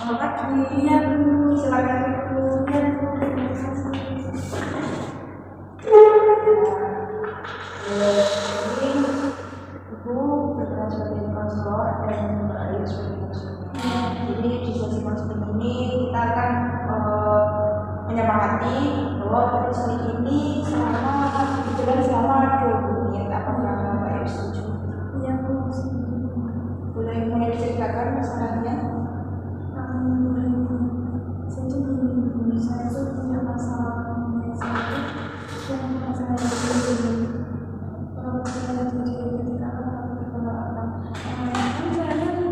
Selamat pagi. Iya Bu, silakan Bu. Iya Bu, terima kasih. Jadi Ibu berperan sebagai konselor dan Mbak Ayu sebagai konselor. Jadi di sesi konseling ini kita akan menyepakati bahwa konseling ini berjalan selama 20 menit. Apakah Mbak Ayu setuju? Iya Bu. Boleh mulai diceritakan masalahnya? Boleh Bu. Jadi gini, saya tuh punya masalah yang saya ketika kan saya kan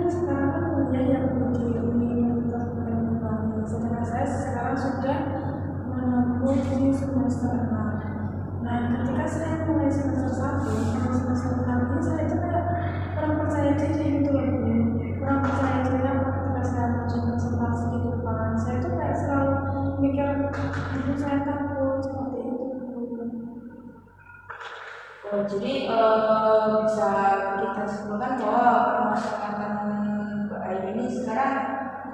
sekarang kan kuliah yang di Universitas Pendidikan, sedangkan saya sekarang sudah menempuh di semester 6. Nah, ketika saya mulai semester 1 sampai semester 6 ini saya itu kayak kurang percaya diri gitu loh, kurang percaya diri ketika saya masuk presentasi di depan. Saya tuh kayak selalu mikir, saya takut seperti itu. Jadi bisa kita simpulkan bahwa permasalahan Mbak Ayu ini sekarang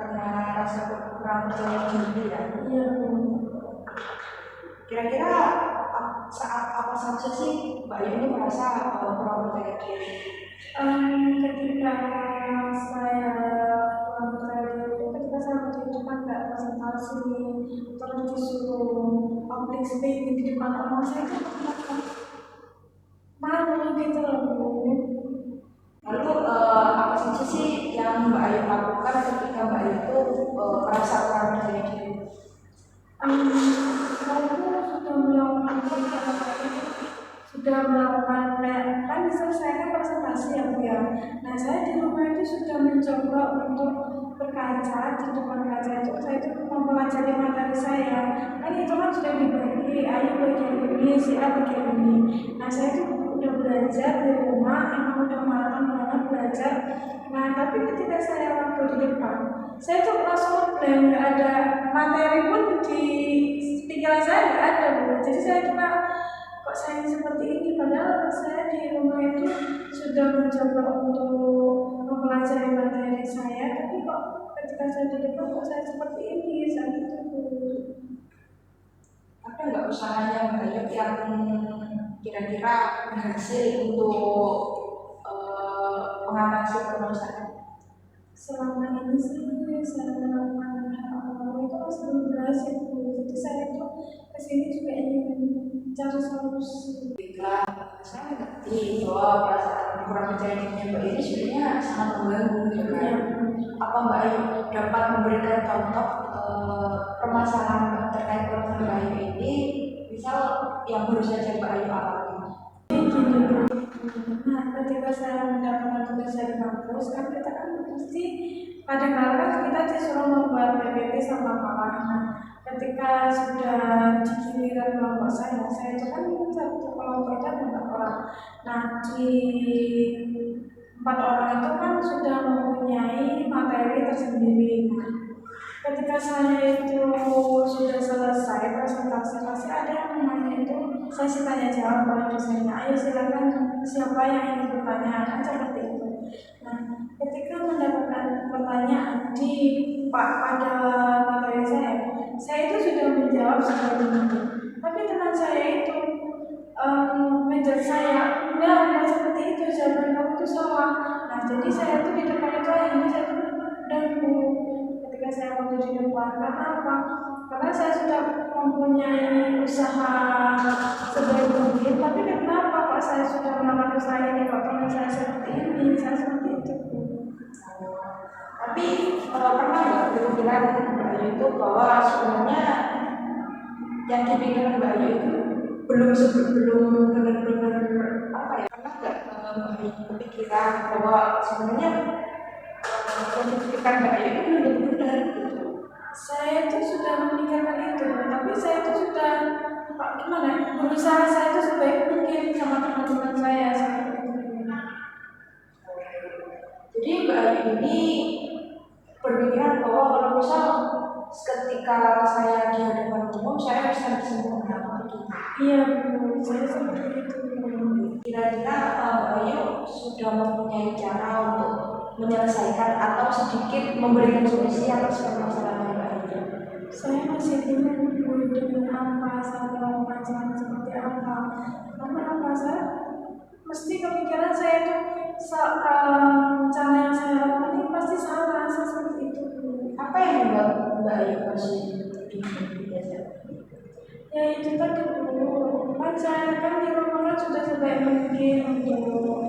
karena rasa kurang percaya diri ya. Iya Bu. Kira-kira saat apa saja sih Mbak Ayu ini merasa kurang percaya diri? Ketika saya kurang percaya diri, ketika saya di depan nggak presentasi, terus disuruh public speaking di depan orang, saya itu malu gitu loh Bu. Lalu apa saja sih yang Mbak Ayu lakukan ketika Mbak Ayu itu merasa kurang percaya diri? Sudah melakukan kayak kan diselesaikan presentasi ya Bu ya. Nah, saya di rumah itu sudah mencoba untuk berkaca di depan kaca itu, saya itu mempelajari materi saya. Kan itu kan sudah dibagi, ayo bagian ini, si A bagian ini. Nah, saya itu udah belajar di rumah, emang udah matang banget belajar. Nah, tapi ketika saya waktu di depan, saya tuh langsung blank, nggak ada materi pun di pikiran saya, nggak ada Bu. Jadi saya cuma kok saya seperti ini, padahal saya di rumah itu sudah mencoba untuk mempelajari materi saya, tapi kok ketika saya di depan kok saya seperti ini, saat itu. Apa nggak usahanya Mbak Ayu yang kira-kira berhasil untuk mengatasi permasalahan? Selama ini sih saya melakukan hal itu masih belum berhasil Bu. Jadi saya itu kesini juga ingin cari solusi. Baiklah, saya mengerti bahwa perasaan kurang percaya dirinya Mbak ini sebenarnya sangat mengganggu, ya kan? Apa Mbak Ayu dapat memberikan contoh permasalahan terkait permasalahan Mbak Ayu ini, misal yang baru saja Mbak Ayu alami? Nah, ketika saya mendapatkan tugas dari kampus, kan kita kan mesti kadang-kadang kan kita disuruh membuat PPT sama kawan. Nah, ketika sudah di giliran kelompok saya itu kan satu kelompok itu ada 4 orang. Nah, di 4 orang itu kan sudah mempunyai materi tersendiri. Ketika saya itu sudah selesai presentasi, pasti ada yang namanya itu sesi tanya jawab pada dosennya. Ayo silakan, siapa yang ingin bertanya, kan seperti itu. Nah, ketika mendapatkan pertanyaan pada materi saya itu sudah menjawab sebagai mungkin. Tapi teman saya itu menjawab saya, enggak seperti itu, jawaban kamu itu salah. Nah, jadi saya itu di depan itu akhirnya saya itu ragu ketika saya waktu di depan. Karena apa? Karena saya sudah mempunyai usaha sebaik mungkin, tapi kenapa kok saya sudah melakukan usaha ini, kok teman saya seperti ini, saya seperti itu. Tapi pernah nggak berpikiran Mbak Ayu itu bahwa sebenarnya yang dipikirkan Mbak Ayu itu belum benar-benar apa ya? Pernah nggak Mbak Ayu berpikiran bahwa sebenarnya yang dipikirkan Mbak Ayu itu belum benar gitu? Saya itu sudah memikirkan itu, tapi saya itu sudah berusaha saya itu sebaik mungkin sama teman-teman saya seperti itu. Jadi Mbak Ayu ini berpikiran bahwa kalau misal ketika saya di hadapan umum saya bisa sempurna begitu. Iya Bu, saya seperti itu. Kira-kira Mbak Ayu sudah mempunyai cara untuk menyelesaikan atau sedikit memberikan solusi atas permasalahan Mbak Ayu? Saya masih bingung dengan apa saya melakukan cara seperti apa. Karena apa saya mesti kepikiran saya itu cara yang saya lakukan ini pasti salah seperti itu. Apa yang membuat Mbak Ayu masih bingung biasa? Ya itu tadi dulu, kan saya kan di rumah kan sudah sebaik mungkin untuk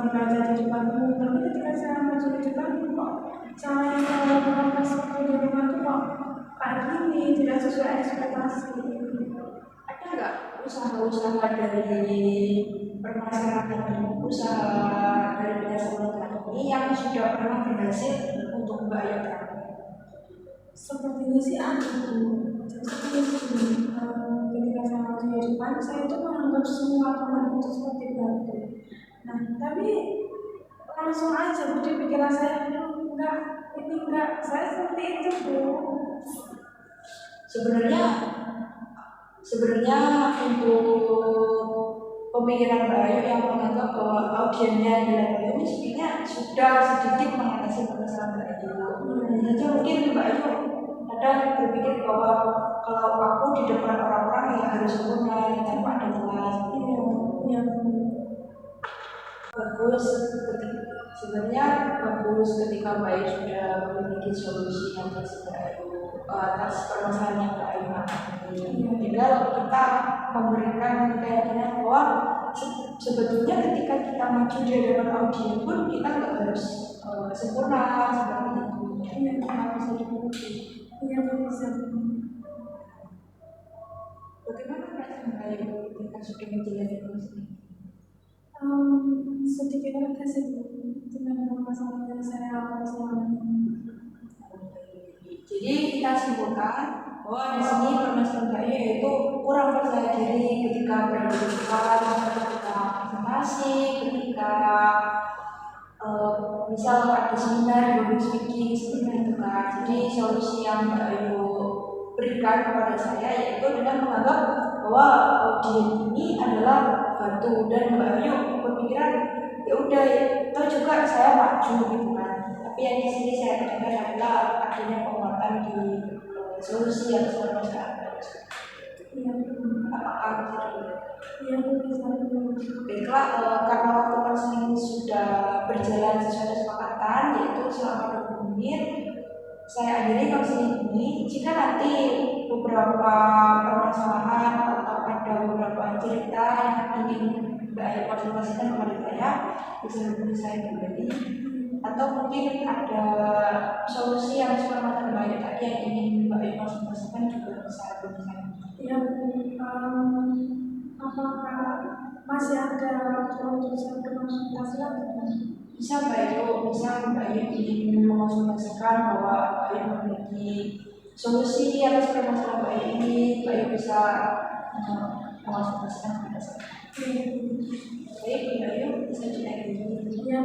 berkaca di depan umum. Tapi ketika saya maju di depan kok cara yang saya lakukan pas waktu di rumah itu kok kayak gini, tidak sesuai ekspektasi. Ada nggak usaha-usaha dari permasalahan usaha dari bidang ini yang sudah pernah berhasil untuk Mbak Ayu? Sepertinya sih ada tuh. Jadi ketika saya maju di depan, saya itu menganggap semua teman itu seperti batu. Nah, tapi langsung aja di pikiran saya itu enggak, ini enggak, saya seperti itu Bu. Sebenarnya untuk pemikiran Mbak Ayu yang menganggap bahwa audiennya di level ini sebenarnya sudah sedikit mengatasi permasalahan Mbak Ayu. Saja mungkin Mbak Ayu kadang berpikir bahwa kalau aku di depan orang-orang ya harus sempurna tanpa ada kelas. Iya. Bagus, sebenarnya bagus ketika Mbak Ayu sudah memiliki solusi atas permasalahan yang Mbak Ayu alami. Tinggal kita memberikan keyakinan bahwa sebetulnya ketika kita maju di hadapan audien pun kita nggak harus sempurna seperti itu. Iya, Kita bisa dimengerti. iya bisa. Bagaimana perasaan Mbak Ayu ketika sudah menjalani proses ini? Sedikit agak sih dengan masalah yang saya alami selama ini. Jadi kita simpulkan bahwa di sini permasalahan Mbak Ayu yaitu kurang percaya diri ketika berbicara, ketika presentasi, ketika misal ada seminar, public speaking seperti itu kan. Jadi solusi yang Mbak Ayu berikan kepada saya yaitu dengan menganggap bahwa audien ini adalah batu dan Mbak Ayu berpikiran ya udah itu juga saya maju gitu kan. Tapi yang di sini saya dengar adalah adanya penguatan di solusi yang permasalahan. Iya. Apakah begitu? Iya bisa. Baiklah, karena waktu konseling sudah berjalan sesuai kesepakatan yaitu selama 20 menit, saya akhiri konseling ini. Jika nanti beberapa permasalahan atau ada beberapa cerita yang ingin Mbak Ayu konsultasikan kepada saya, bisa hubungi saya kembali. Atau mungkin ada solusi yang seperti Mbak Ayu tadi yang ingin Mbak Ayu konsultasikan juga bisa hubungi saya. Ya, apakah masih ada waktu untuk saya berkonsultasi lagi? Bisa Mbak Ayu, ingin mengonsultasikan bahwa Mbak Ayu memiliki solusi atas permasalahan Mbak Ayu ini, Mbak Ayu bisa mengonsultasikan kepada saya. Baik, Mbak Ayu bisa diakhiri. Ya.